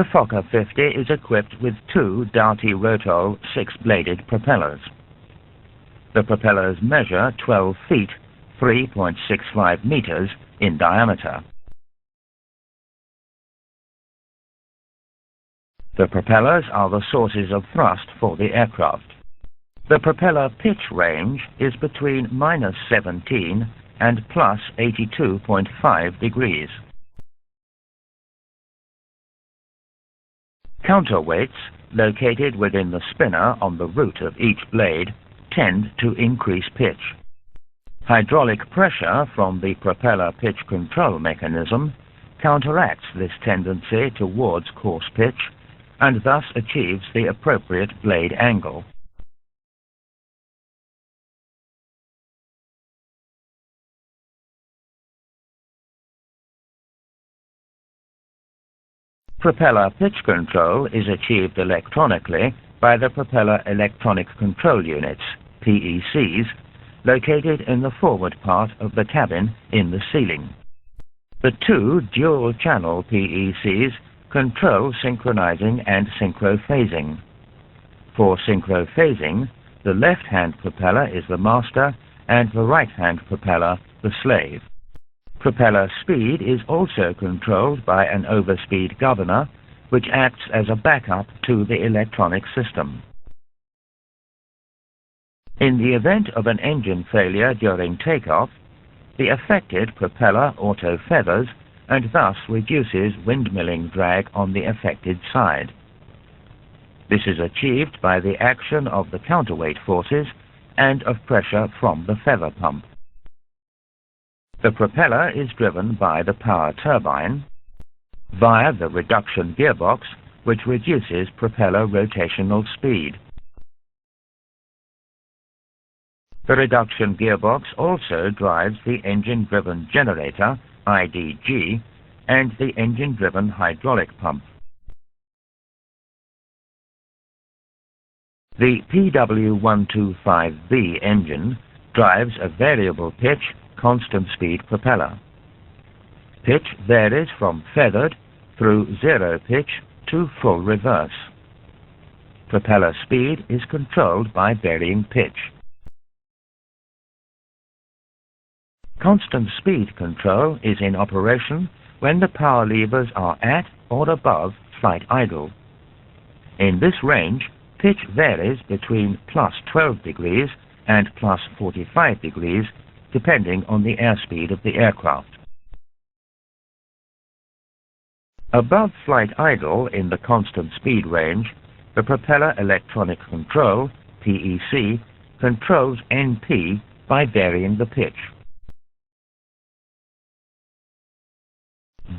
The Fokker 50 is equipped with two Darty-Rotol 6-bladed propellers. The propellers measure 12 feet, 3.65 meters in diameter. The propellers are the sources of thrust for the aircraft. The propeller pitch range is between -17 and +82.5 degrees. Counterweights, located within the spinner on the root of each blade, tend to increase pitch. Hydraulic pressure from the propeller pitch control mechanism counteracts this tendency towards coarse pitch and thus achieves the appropriate blade angle. Propeller pitch control is achieved electronically by the Propeller Electronic Control Units, PECs, located in the forward part of the cabin in the ceiling. The two dual-channel PECs control synchronizing and synchrophasing. For synchrophasing, the left-hand propeller is the master and the right-hand propeller the slave. Propeller speed is also controlled by an overspeed governor, which acts as a backup to the electronic system. In the event of an engine failure during takeoff, the affected propeller auto-feathers and thus reduces windmilling drag on the affected side. This is achieved by the action of the counterweight forces and of pressure from the feather pump. The propeller is driven by the power turbine via the reduction gearbox, which reduces propeller rotational speed. The reduction gearbox also drives the engine-driven generator, IDG, and the engine-driven hydraulic pump. The PW125B engine drives a variable pitch, constant speed propeller. Pitch varies from feathered through zero pitch to full reverse. Propeller speed is controlled by varying pitch. Constant speed control is in operation when the power levers are at or above flight idle. In this range, pitch varies between +12 degrees and +45 degrees, depending on the airspeed of the aircraft. Above flight idle in the constant speed range, the Propeller Electronic Control, PEC, controls NP by varying the pitch.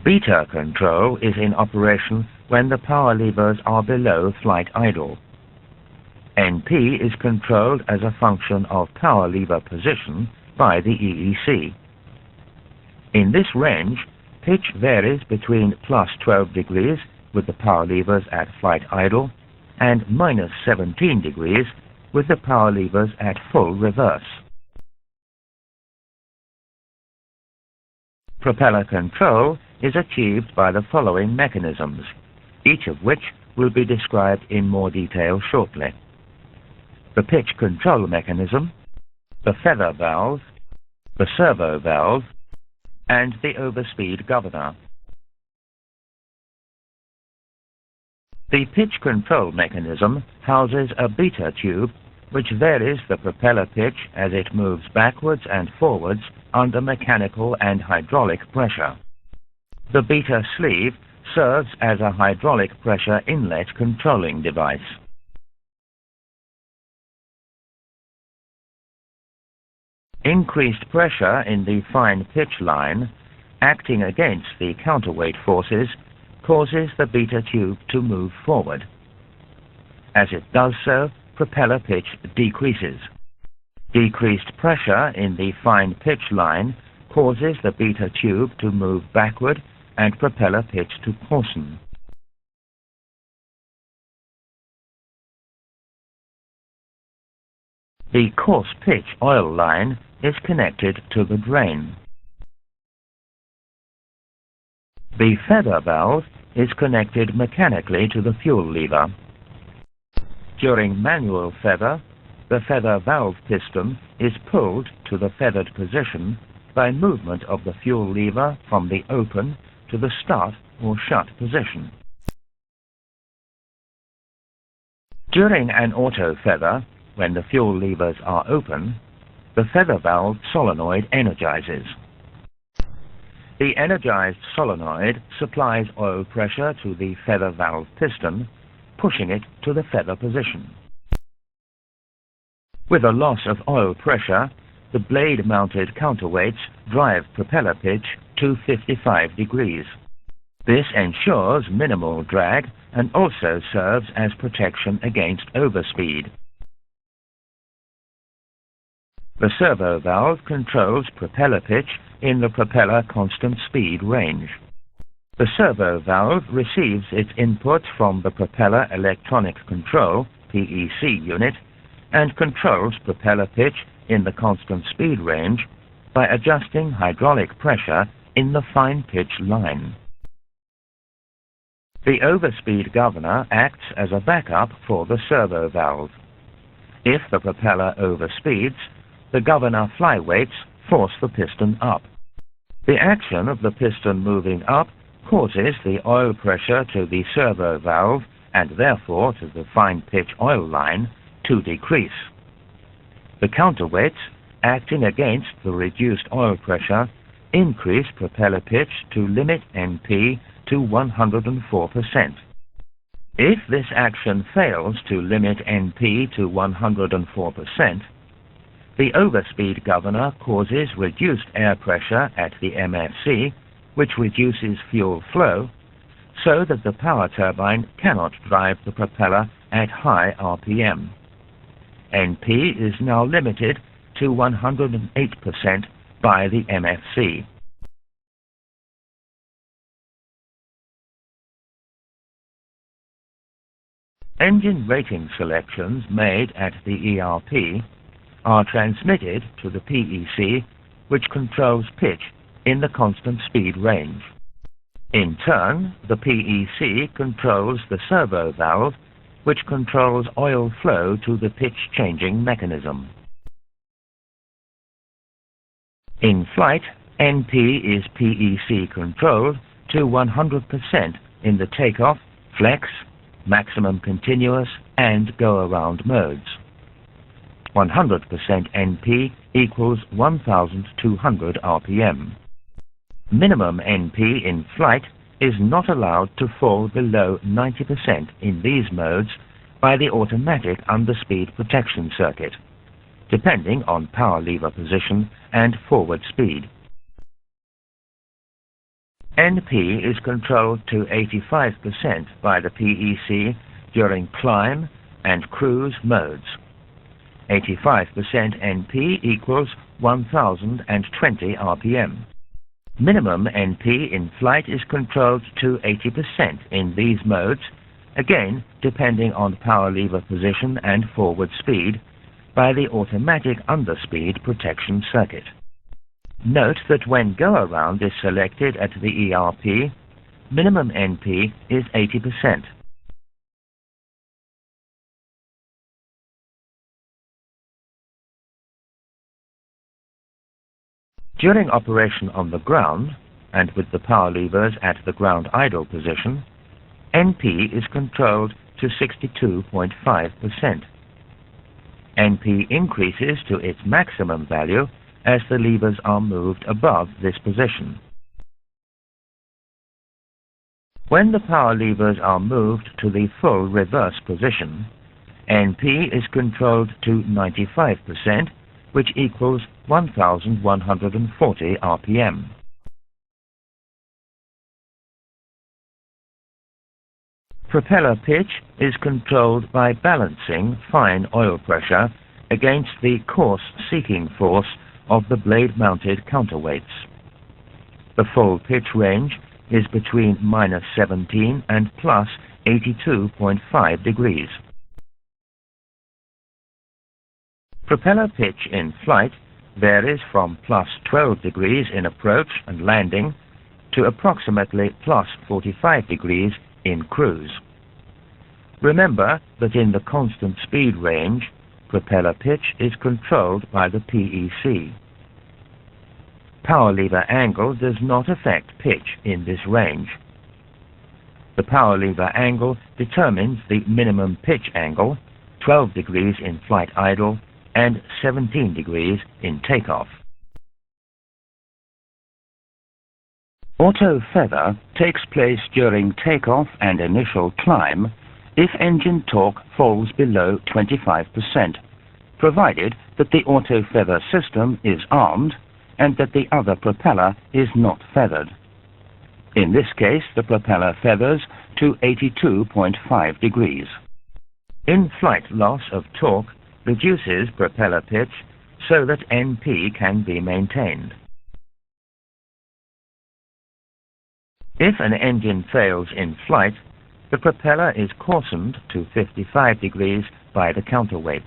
Beta control is in operation when the power levers are below flight idle. NP is controlled as a function of power lever position by the EEC. In this range, pitch varies between +12 degrees with the power levers at flight idle and -17 degrees with the power levers at full reverse. Propeller control is achieved by the following mechanisms, each of which will be described in more detail shortly. The pitch control mechanism, the feather valve, the servo valve, and the overspeed governor. The pitch control mechanism houses a beta tube which varies the propeller pitch as it moves backwards and forwards under mechanical and hydraulic pressure. The beta sleeve serves as a hydraulic pressure inlet controlling device. Increased pressure in the fine pitch line, acting against the counterweight forces, causes the beta tube to move forward. As it does so, propeller pitch decreases. Decreased pressure in the fine pitch line causes the beta tube to move backward and propeller pitch to coarsen. The coarse pitch oil line is connected to the drain. The feather valve is connected mechanically to the fuel lever. During manual feather, the feather valve piston is pulled to the feathered position by movement of the fuel lever from the open to the start or shut position. During an auto feather, when the fuel levers are open, the feather valve solenoid energizes. The energized solenoid supplies oil pressure to the feather valve piston, pushing it to the feather position. With a loss of oil pressure, the blade-mounted counterweights drive propeller pitch to 55 degrees. This ensures minimal drag and also serves as protection against overspeed. The servo valve controls propeller pitch in the propeller constant speed range. The servo valve receives its input from the propeller electronic control (PEC) unit and controls propeller pitch in the constant speed range by adjusting hydraulic pressure in the fine pitch line. The overspeed governor acts as a backup for the servo valve. If the propeller overspeeds, the governor flyweights force the piston up. The action of the piston moving up causes the oil pressure to the servo valve and therefore to the fine pitch oil line to decrease. The counterweights, acting against the reduced oil pressure, increase propeller pitch to limit NP to 104%. If this action fails to limit NP to 104%, the overspeed governor causes reduced air pressure at the MFC, which reduces fuel flow, so that the power turbine cannot drive the propeller at high RPM. NP is now limited to 108% by the MFC. Engine rating selections made at the ERP are transmitted to the PEC, which controls pitch in the constant speed range. In turn, the PEC controls the servo valve, which controls oil flow to the pitch-changing mechanism. In flight, NP is PEC controlled to 100% in the takeoff, flex, maximum continuous, and go-around modes. 100% NP equals 1,200 RPM. Minimum NP in flight is not allowed to fall below 90% in these modes by the automatic underspeed protection circuit, depending on power lever position and forward speed. NP is controlled to 85% by the PEC during climb and cruise modes. 85% NP equals 1,020 RPM. Minimum NP in flight is controlled to 80% in these modes, again depending on power lever position and forward speed, by the automatic underspeed protection circuit. Note that when go-around is selected at the ERP, minimum NP is 80%. During operation on the ground, and with the power levers at the ground idle position, NP is controlled to 62.5%. NP increases to its maximum value as the levers are moved above this position. When the power levers are moved to the full reverse position, NP is controlled to 95%, which equals 1,140 RPM. Propeller pitch is controlled by balancing fine oil pressure against the course-seeking force of the blade-mounted counterweights. The full pitch range is between -17 and +82.5 degrees. Propeller pitch in flight varies from +12 degrees in approach and landing to approximately plus 45 degrees in cruise. Remember that in the constant speed range, propeller pitch is controlled by the PEC. Power lever angle does not affect pitch in this range. The power lever angle determines the minimum pitch angle, 12 degrees in flight idle and 17 degrees in takeoff. Auto feather takes place during takeoff and initial climb if engine torque falls below 25%, provided that the auto feather system is armed and that the other propeller is not feathered. In this case, the propeller feathers to 82.5 degrees. In-flight loss of torque reduces propeller pitch so that NP can be maintained. If an engine fails in flight, the propeller is coarsened to 55 degrees by the counterweights.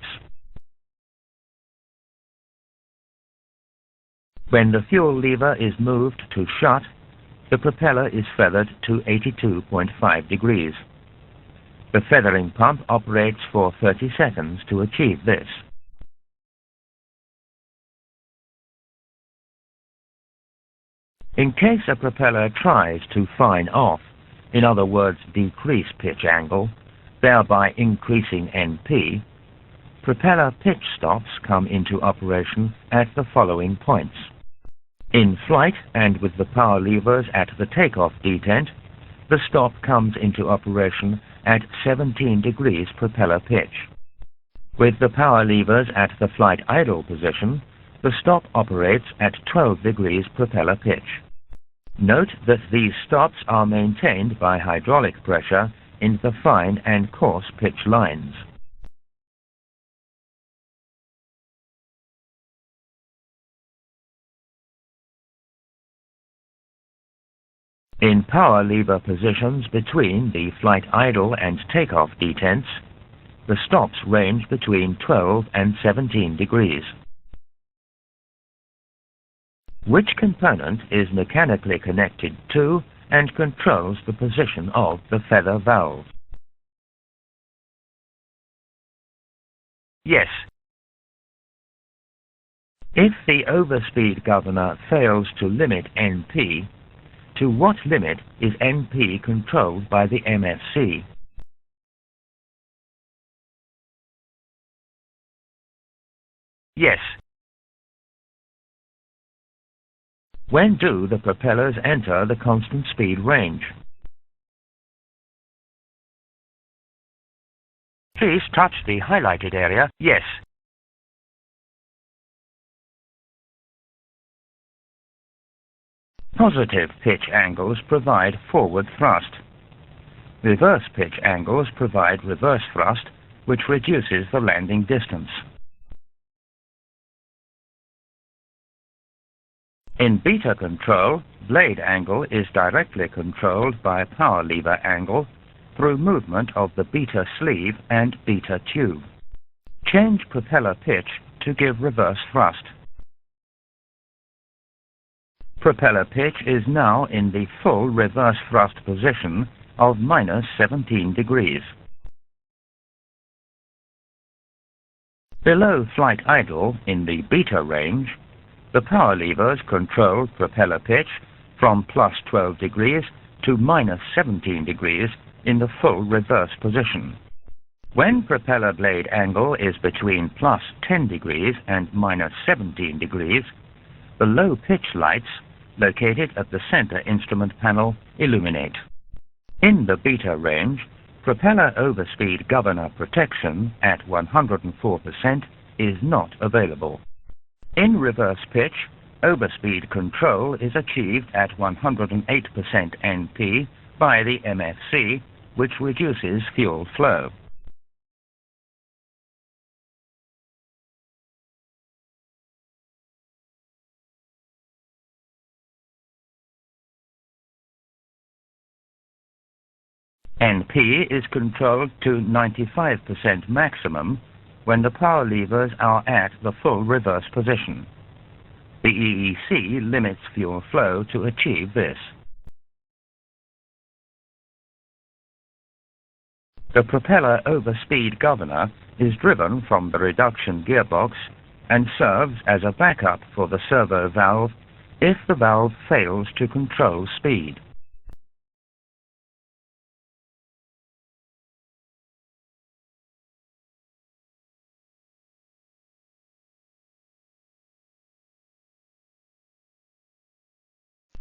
When the fuel lever is moved to shut, the propeller is feathered to 82.5 degrees. The feathering pump operates for 30 seconds to achieve this. In case a propeller tries to fine off, in other words decrease pitch angle, thereby increasing NP, propeller pitch stops come into operation at the following points. In flight and with the power levers at the takeoff detent, the stop comes into operation at 17 degrees propeller pitch. With the power levers at the flight idle position, the stop operates at 12 degrees propeller pitch. Note that these stops are maintained by hydraulic pressure in the fine and coarse pitch lines. In power lever positions between the flight idle and takeoff detents, the stops range between 12 and 17 degrees. Which component is mechanically connected to and controls the position of the feather valve? Yes. If the overspeed governor fails to limit NP, to what limit is NP controlled by the MFC? Yes. When do the propellers enter the constant speed range? Please touch the highlighted area. Yes. Positive pitch angles provide forward thrust. Reverse pitch angles provide reverse thrust, which reduces the landing distance. In beta control, blade angle is directly controlled by power lever angle through movement of the beta sleeve and beta tube. Change propeller pitch to give reverse thrust. Propeller pitch is now in the full reverse thrust position of minus 17 degrees. Below flight idle in the beta range, the power levers control propeller pitch from plus 12 degrees to minus 17 degrees in the full reverse position. When propeller blade angle is between plus 10 degrees and minus 17 degrees, the low pitch lights located at the center instrument panel illuminate. In the beta range, propeller overspeed governor protection at 104% is not available. In reverse pitch, overspeed control is achieved at 108% NP by the MFC, which reduces fuel flow. NP is controlled to 95% maximum when the power levers are at the full reverse position. The EEC limits fuel flow to achieve this. The propeller overspeed governor is driven from the reduction gearbox and serves as a backup for the servo valve if the valve fails to control speed.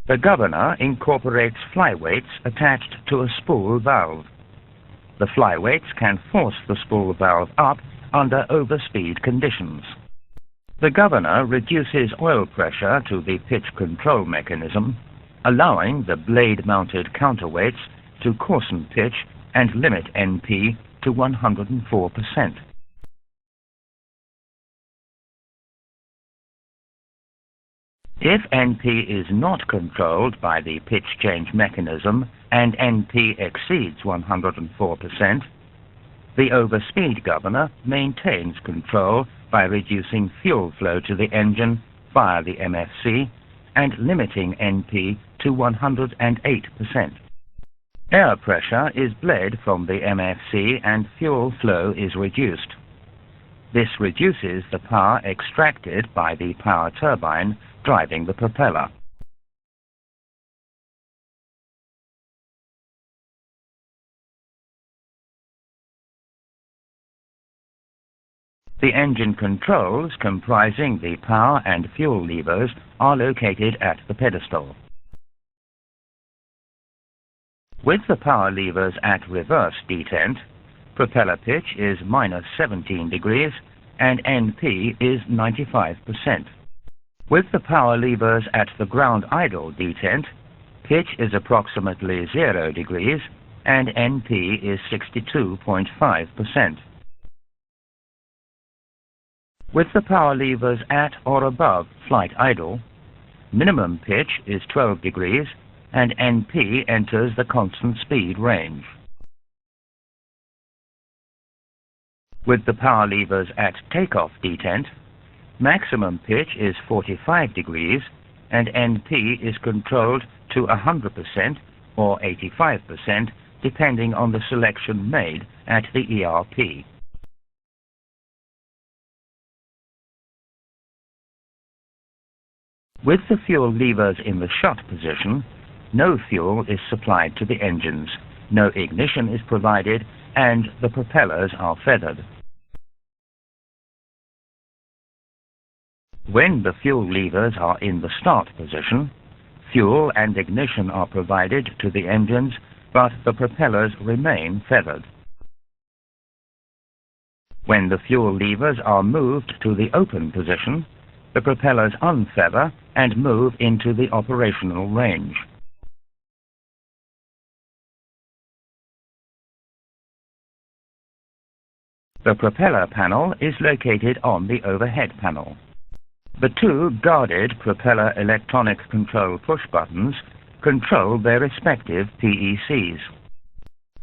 The governor incorporates flyweights attached to a spool valve. The flyweights can force the spool valve up under overspeed conditions. The governor reduces oil pressure to the pitch control mechanism, allowing the blade-mounted counterweights to coarsen pitch and limit NP to 104%. If NP is not controlled by the pitch change mechanism and NP exceeds 104%, the overspeed governor maintains control by reducing fuel flow to the engine via the MFC and limiting NP to 108%. Air pressure is bled from the MFC and fuel flow is reduced. This reduces the power extracted by the power turbine driving the propeller. The engine controls comprising the power and fuel levers are located at the pedestal. With the power levers at reverse detent, propeller pitch is -17 degrees and NP is 95%. With the power levers at the ground idle detent, pitch is approximately 0 degrees and NP is 62.5%. With the power levers at or above flight idle, minimum pitch is 12 degrees and NP enters the constant speed range. With the power levers at takeoff detent, maximum pitch is 45 degrees and NP is controlled to 100% or 85% depending on the selection made at the ERP. With the fuel levers in the shut position, no fuel is supplied to the engines, no ignition is provided, and the propellers are feathered. When the fuel levers are in the start position, fuel and ignition are provided to the engines, but the propellers remain feathered. When the fuel levers are moved to the open position, the propellers unfeather and move into the operational range. The propeller panel is located on the overhead panel. The two guarded propeller electronic control push buttons control their respective PECs.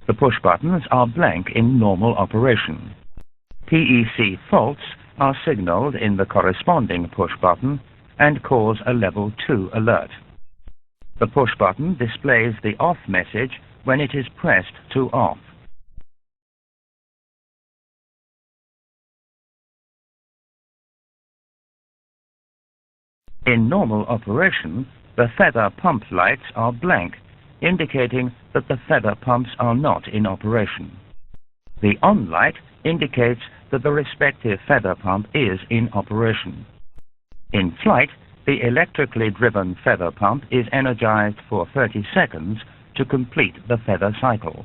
The push buttons are blank in normal operation. PEC faults are signaled in the corresponding push button and cause a level 2 alert. The push button displays the off message when it is pressed to off. In normal operation, the feather pump lights are blank, indicating that the feather pumps are not in operation. The on light indicates that the respective feather pump is in operation. In flight, the electrically driven feather pump is energized for 30 seconds to complete the feather cycle.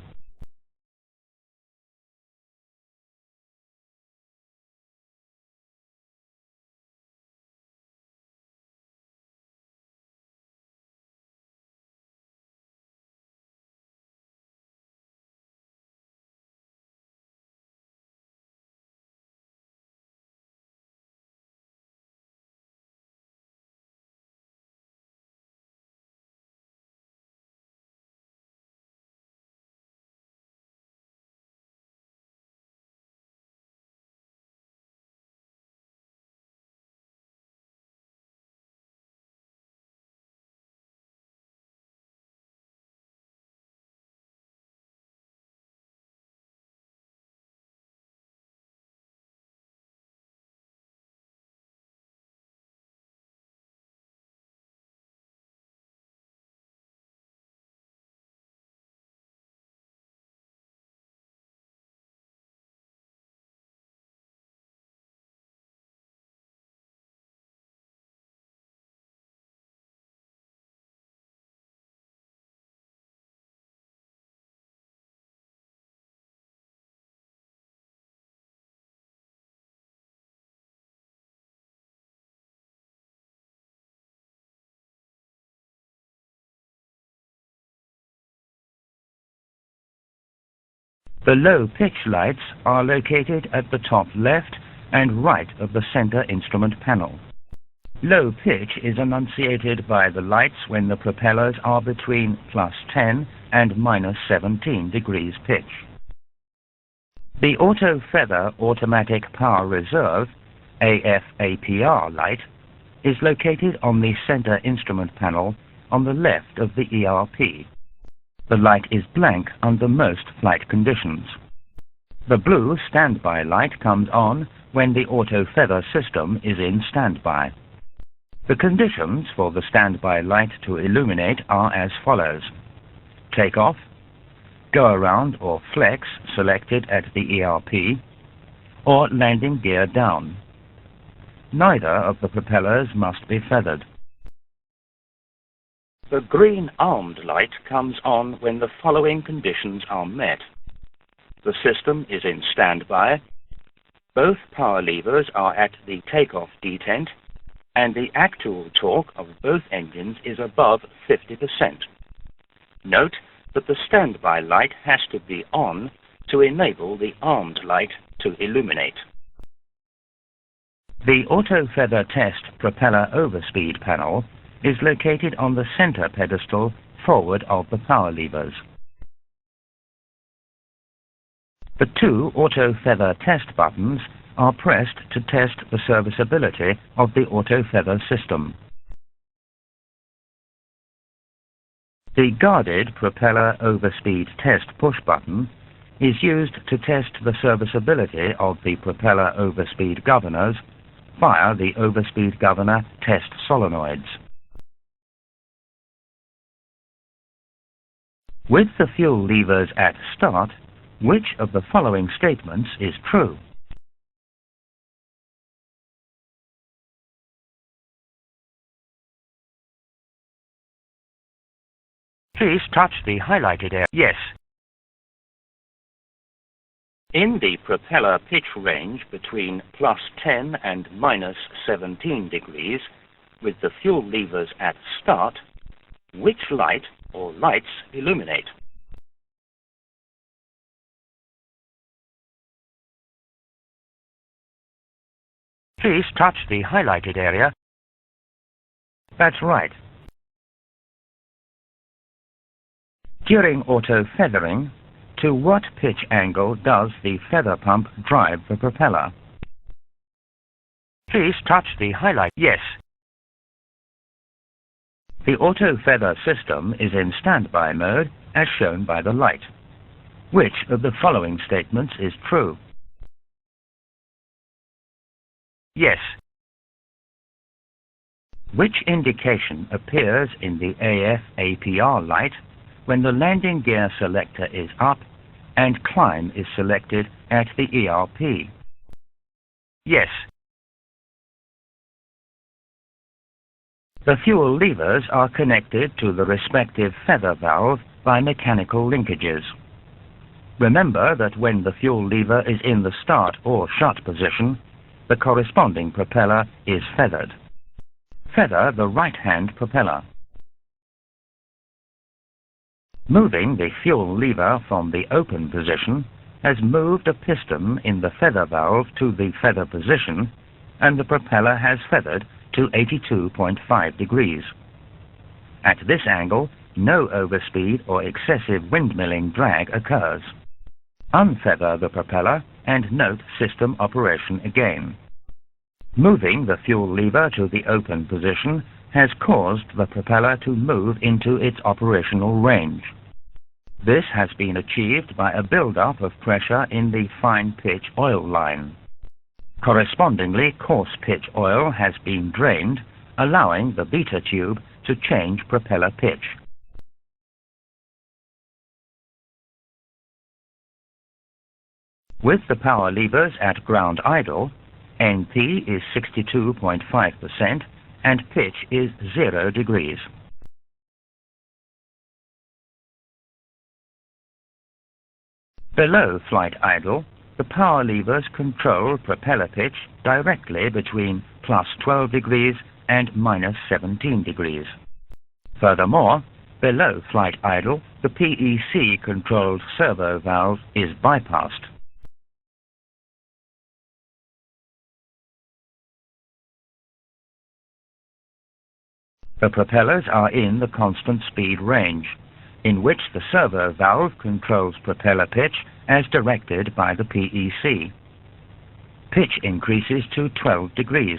The low pitch lights are located at the top left and right of the center instrument panel. Low pitch is enunciated by the lights when the propellers are between +10 and -17 degrees pitch. The Auto Feather Automatic Power Reserve AF/APR light is located on the center instrument panel on the left of the ERP. The light is blank under most flight conditions. The blue standby light comes on when the Auto Feather system is in standby. The conditions for the standby light to illuminate are as follows: take off, go around or flex selected at the ERP, or landing gear down. Neither of the propellers must be feathered. The green armed light comes on when the following conditions are met. The system is in standby, both power levers are at the takeoff detent, and the actual torque of both engines is above 50%. Note that the standby light has to be on to enable the armed light to illuminate. The Auto Feather Test Propeller Overspeed panel is located on the center pedestal forward of the power levers. The two Auto Feather test buttons are pressed to test the serviceability of the Auto Feather system. The guarded Propeller Overspeed Test push button is used to test the serviceability of the propeller overspeed governors via the overspeed governor test solenoids. With the fuel levers at start, which of the following statements is true? Please touch the highlighted area. Yes. In the propeller pitch range between +10 and -17 degrees, with the fuel levers at start, which light or lights illuminate? Please touch the highlighted area. That's right. During auto feathering, to what pitch angle does the feather pump drive the propeller? Please touch the highlight. Yes. The auto feather system is in standby mode as shown by the light. Which of the following statements is true? Yes. Which indication appears in the AF/APR light when the landing gear selector is up and climb is selected at the ERP? Yes. The fuel levers are connected to the respective feather valve by mechanical linkages. Remember that when the fuel lever is in the start or shut position, the corresponding propeller is feathered. Feather the right-hand propeller. Moving the fuel lever from the open position has moved a piston in the feather valve to the feather position, and the propeller has feathered to 82.5 degrees. At this angle, no overspeed or excessive windmilling drag occurs. Unfeather the propeller and note system operation again. Moving the fuel lever to the open position has caused the propeller to move into its operational range. This has been achieved by a build-up of pressure in the fine pitch oil line. Correspondingly, coarse pitch oil has been drained, allowing the beta tube to change propeller pitch. With the power levers at ground idle, NP is 62.5% and pitch is 0 degrees. Below flight idle, the power levers control propeller pitch directly between +12 degrees and -17 degrees. Furthermore, Below flight idle, the PEC-controlled servo valve is bypassed. The propellers are in the constant speed range, in which the servo valve controls propeller pitch as directed by the PEC. Pitch increases to 12 degrees.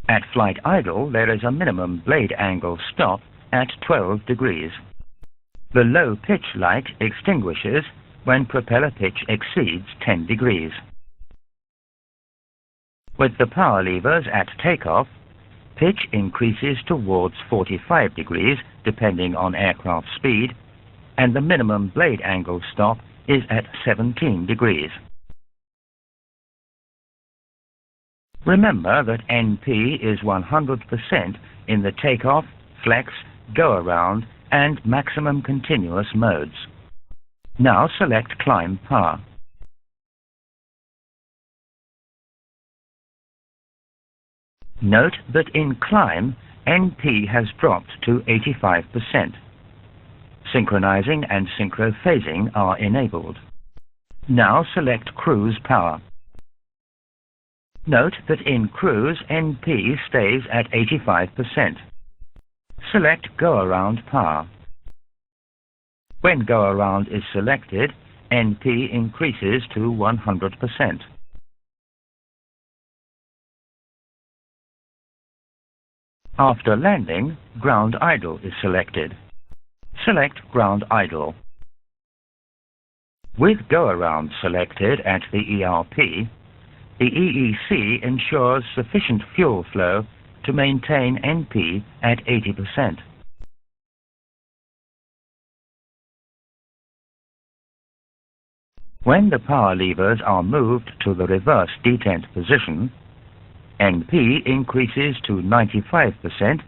At flight idle, there is a minimum blade angle stop at 12 degrees. The low pitch light extinguishes when propeller pitch exceeds 10 degrees. With the power levers at takeoff, pitch increases towards 45 degrees depending on aircraft speed, and the minimum blade angle stop is at 17 degrees. Remember that NP is 100% in the takeoff, flex, go-around and maximum continuous modes. Now select Climb Power. Note that in Climb, NP has dropped to 85%. Synchronizing and synchrophasing are enabled. Now select Cruise Power. Note that in Cruise, NP stays at 85%. Select Go-Around Power. When Go-Around is selected, NP increases to 100%. After landing, Ground Idle is selected. Select Ground Idle. With Go-Around selected at the ERP, the EEC ensures sufficient fuel flow to maintain NP at 80%. When the power levers are moved to the reverse detent position, NP increases to 95%,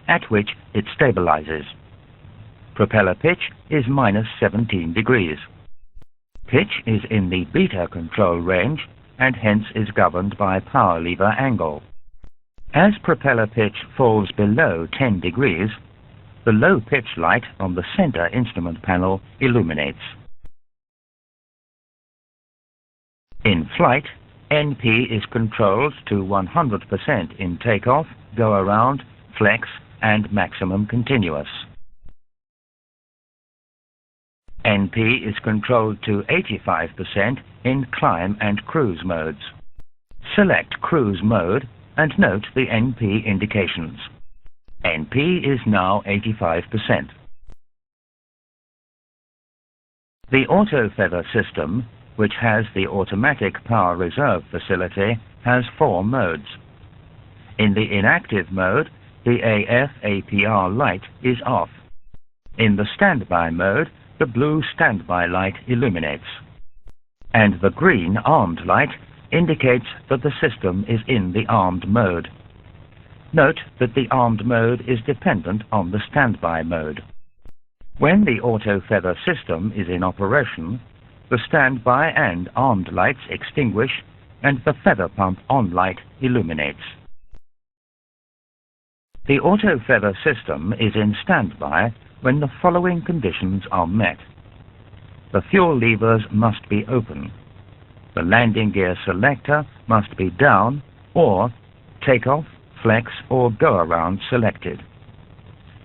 at which it stabilizes. Propeller pitch is minus 17 degrees. Pitch is in the beta control range and hence is governed by power lever angle. As propeller pitch falls below 10 degrees, the low pitch light on the center instrument panel illuminates. In flight, NP is controlled to 100% in takeoff, go-around, flex and maximum continuous. NP is controlled to 85% in climb and cruise modes. Select Cruise Mode and note the NP indications. NP is now 85%. The auto feather system, which has the automatic power reserve facility, has 4 modes. In the inactive mode, the AF/APR light is off. In the standby mode, the blue standby light illuminates, and the green armed light indicates that the system is in the armed mode. Note that the armed mode is dependent on the standby mode. When the auto feather system is in operation, the standby and armed lights extinguish and the feather pump on light illuminates. The auto feather system is in standby when the following conditions are met. The fuel levers must be open. The landing gear selector must be down or takeoff, flex or go-around selected.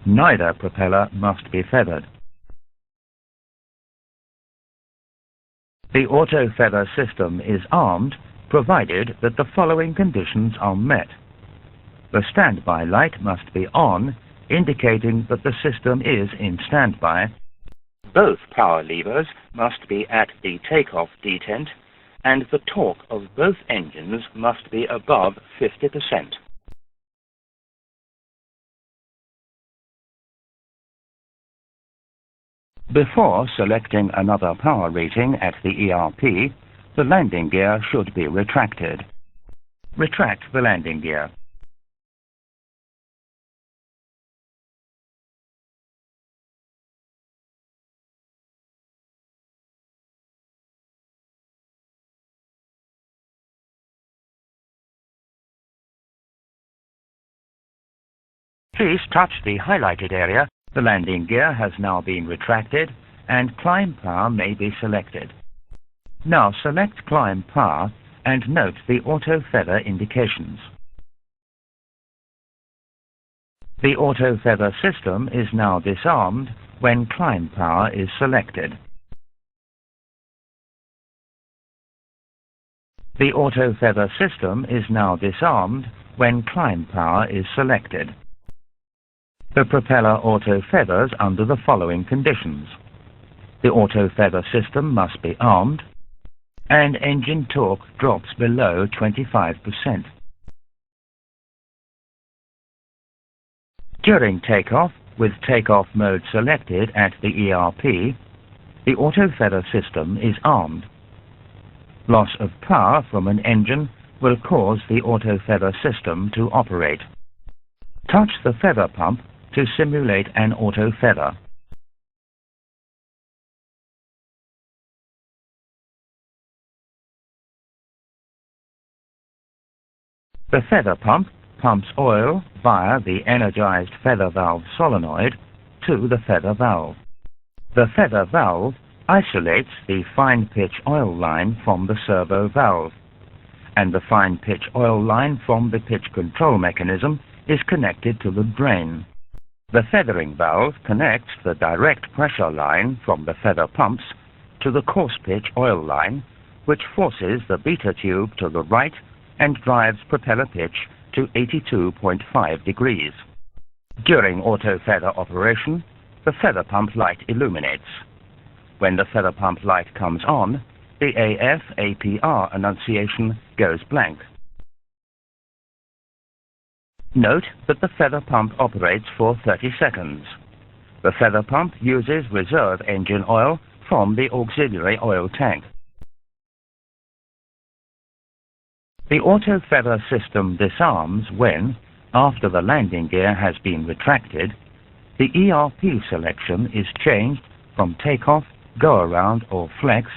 Neither propeller must be feathered. The auto feather system is armed provided that the following conditions are met. The standby light must be on, indicating that the system is in standby. Both power levers must be at the takeoff detent, and the torque of both engines must be above 50%. Before selecting another power rating at the ERP, the landing gear should be retracted. Retract the landing gear. Please touch the highlighted area The landing gear has now been retracted and climb power may be selected. Now select climb power and note the auto feather indications. The auto feather system is now disarmed when climb power is selected. The auto feather system is now disarmed when climb power is selected. The propeller auto feathers under the following conditions. The auto feather system must be armed and engine torque drops below 25%. During takeoff, with takeoff mode selected at the ERP, the auto feather system is armed. Loss of power from an engine will cause the auto feather system to operate. Touch the feather pump to simulate an auto feather. The feather pump pumps oil via the energized feather valve solenoid to the feather valve. The feather valve isolates the fine pitch oil line from the servo valve, and the fine pitch oil line from the pitch control mechanism is connected to the drain. The feathering valve connects the direct pressure line from the feather pumps to the coarse pitch oil line, which forces the beta tube to the right and drives propeller pitch to 82.5 degrees. During auto feather operation, the feather pump light illuminates. When the feather pump light comes on, the AF/APR annunciation goes blank. Note that the feather pump operates for 30 seconds. The feather pump uses reserve engine oil from the auxiliary oil tank. The auto feather system disarms when, after the landing gear has been retracted, the ERP selection is changed from takeoff, go around or flex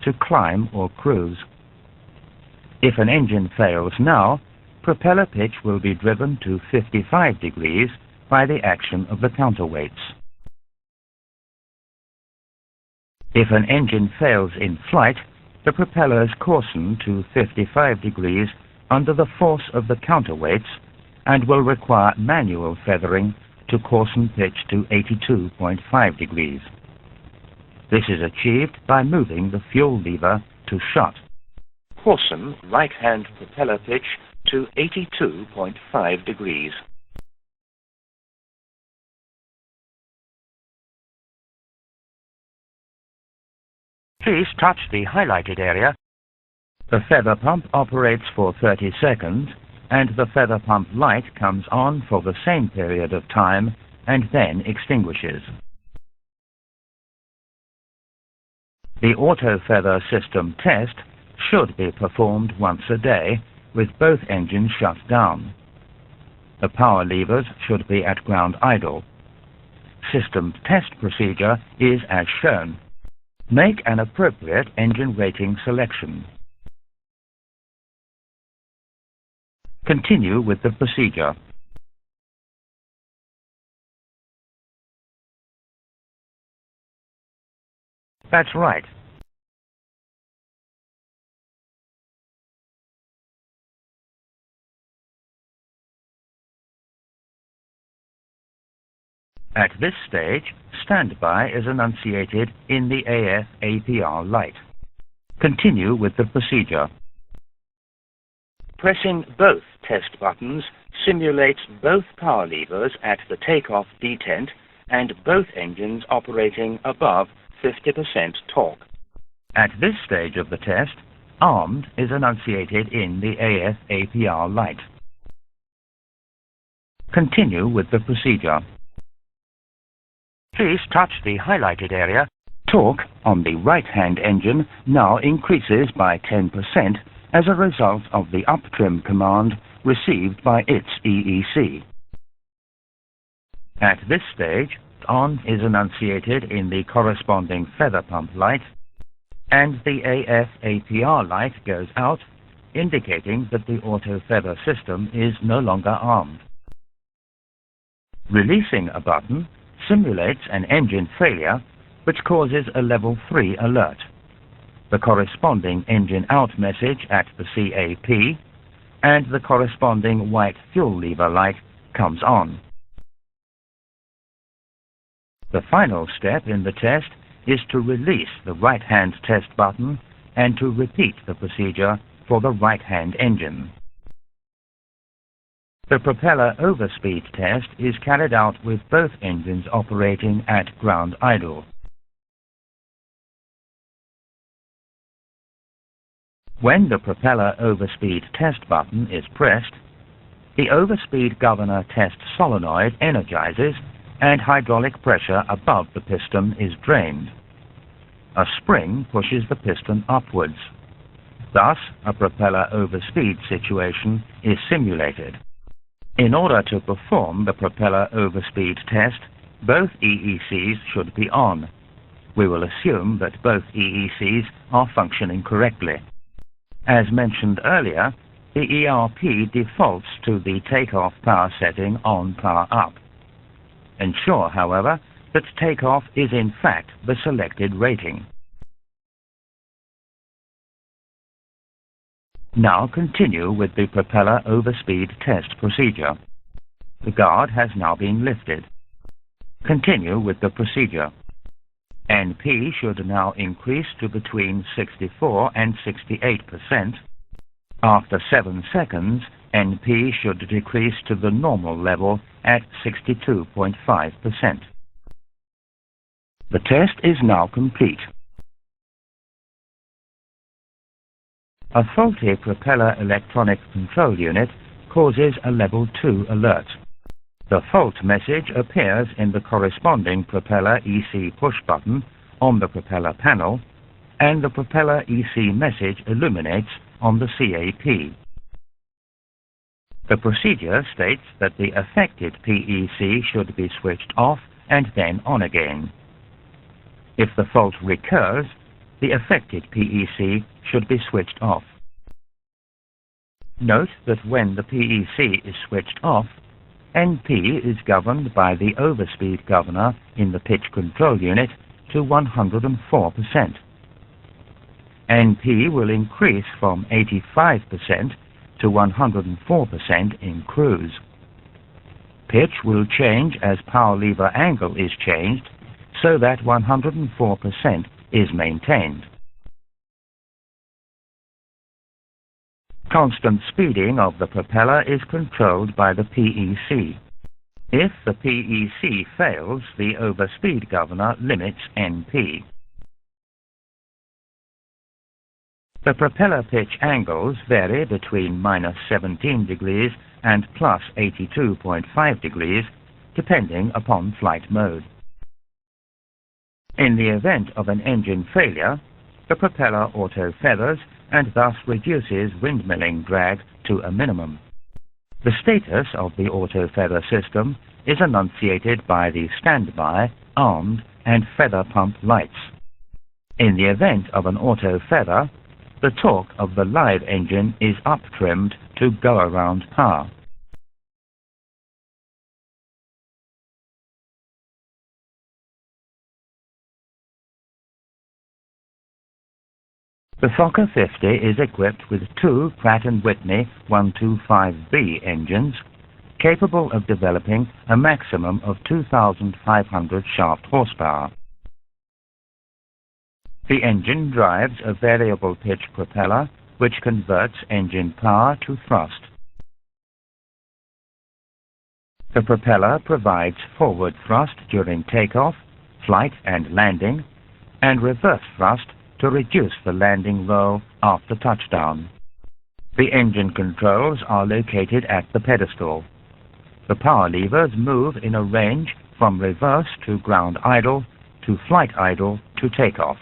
to climb or cruise. If an engine fails now, propeller pitch will be driven to 55 degrees by the action of the counterweights. If an engine fails in flight, the propellers coarsen to 55 degrees under the force of the counterweights and will require manual feathering to coarsen pitch to 82.5 degrees. This is achieved by moving the fuel lever to shut. Coarsen right-hand propeller pitch to 82.5 degrees. Please touch the highlighted area. The feather pump operates for 30 seconds and the feather pump light comes on for the same period of time and then extinguishes. The auto feather system test should be performed once a day with both engines shut down. The power levers should be at ground idle. System test procedure is as shown. Make an appropriate engine rating selection. Continue with the procedure. That's right. At this stage, standby is enunciated in the AF/APR light. Continue with the procedure. Pressing both test buttons simulates both power levers at the takeoff detent and both engines operating above 50% torque. At this stage of the test, armed is enunciated in the AF/APR light. Continue with the procedure. Please touch the highlighted area. Torque on the right-hand engine now increases by 10% as a result of the up-trim command received by its EEC. At this stage, on is enunciated in the corresponding feather pump light, and the AF/APR light goes out, indicating that the auto feather system is no longer armed. Releasing a button simulates an engine failure which causes a level 3 alert. The corresponding engine out message at the CAP and the corresponding white fuel lever light comes on. The final step in the test is to release the right-hand test button and to repeat the procedure for the right-hand engine. The propeller overspeed test is carried out with both engines operating at ground idle. When the propeller overspeed test button is pressed, the overspeed governor test solenoid energizes and hydraulic pressure above the piston is drained. A spring pushes the piston upwards. Thus, a propeller overspeed situation is simulated. In order to perform the propeller overspeed test, both EECs should be on. We will assume that both EECs are functioning correctly. As mentioned earlier, the ERP defaults to the takeoff power setting on power up. Ensure, however, that takeoff is in fact the selected rating. Now continue with the propeller overspeed test procedure. The guard has now been lifted. Continue with the procedure. NP should now increase to between 64 and 68%. After 7 seconds, NP should decrease to the normal level at 62.5%. The test is now complete. A faulty propeller electronic control unit causes a level 2 alert. The fault message appears in the corresponding propeller EC push button on the propeller panel, and the propeller EC message illuminates on the CAP. The procedure states that the affected PEC should be switched off and then on again. If the fault recurs, the affected PEC should be switched off. Note that when the PEC is switched off, NP is governed by the overspeed governor in the pitch control unit to 104%. NP will increase from 85% to 104% in cruise. Pitch will change as power lever angle is changed so that 104% is maintained. Constant speeding of the propeller is controlled by the PEC. If the PEC fails, the overspeed governor limits NP. The propeller pitch angles vary between -17 degrees and +82.5 degrees, depending upon flight mode. In the event of an engine failure, the propeller auto-feathers and thus reduces windmilling drag to a minimum. The status of the auto-feather system is enunciated by the standby, armed, and feather pump lights. In the event of an auto-feather, the torque of the live engine is up-trimmed to go-around power. The Fokker 50 is equipped with 2 Pratt & Whitney 125B engines capable of developing a maximum of 2,500 shaft horsepower. The engine drives a variable pitch propeller which converts engine power to thrust. The propeller provides forward thrust during takeoff, flight and landing, and reverse thrust to reduce the landing roll after touchdown. The engine controls are located at the pedestal. The power levers move in a range from reverse to ground idle to flight idle to takeoff.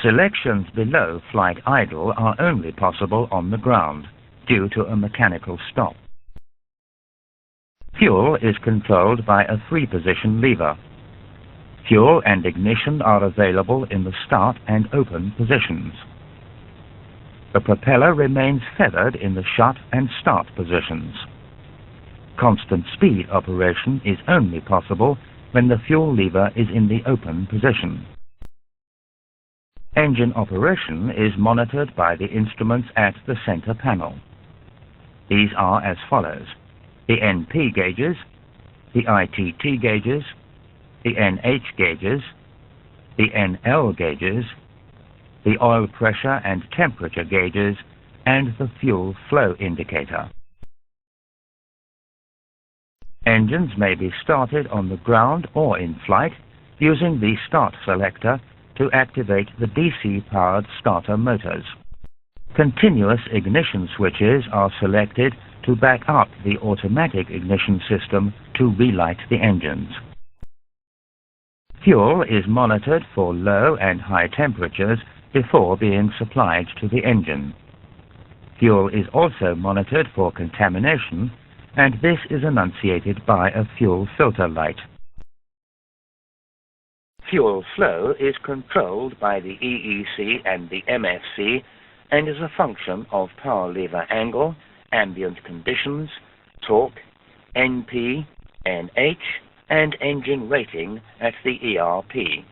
Selections below flight idle are only possible on the ground due to a mechanical stop. Fuel is controlled by a 3-position lever. Fuel and ignition are available in the start and open positions. The propeller remains feathered in the shut and start positions. Constant speed operation is only possible when the fuel lever is in the open position. Engine operation is monitored by the instruments at the center panel. These are as follows: the NP gauges, the ITT gauges, the NH gauges, the NL gauges, the oil pressure and temperature gauges, and the fuel flow indicator. Engines may be started on the ground or in flight using the start selector to activate the DC-powered starter motors. Continuous ignition switches are selected to back up the automatic ignition system to relight the engines. Fuel is monitored for low and high temperatures before being supplied to the engine. Fuel is also monitored for contamination, and this is enunciated by a fuel filter light. Fuel flow is controlled by the EEC and the MFC and is a function of power lever angle, ambient conditions, torque, NP, NH, and engine rating at the ERP.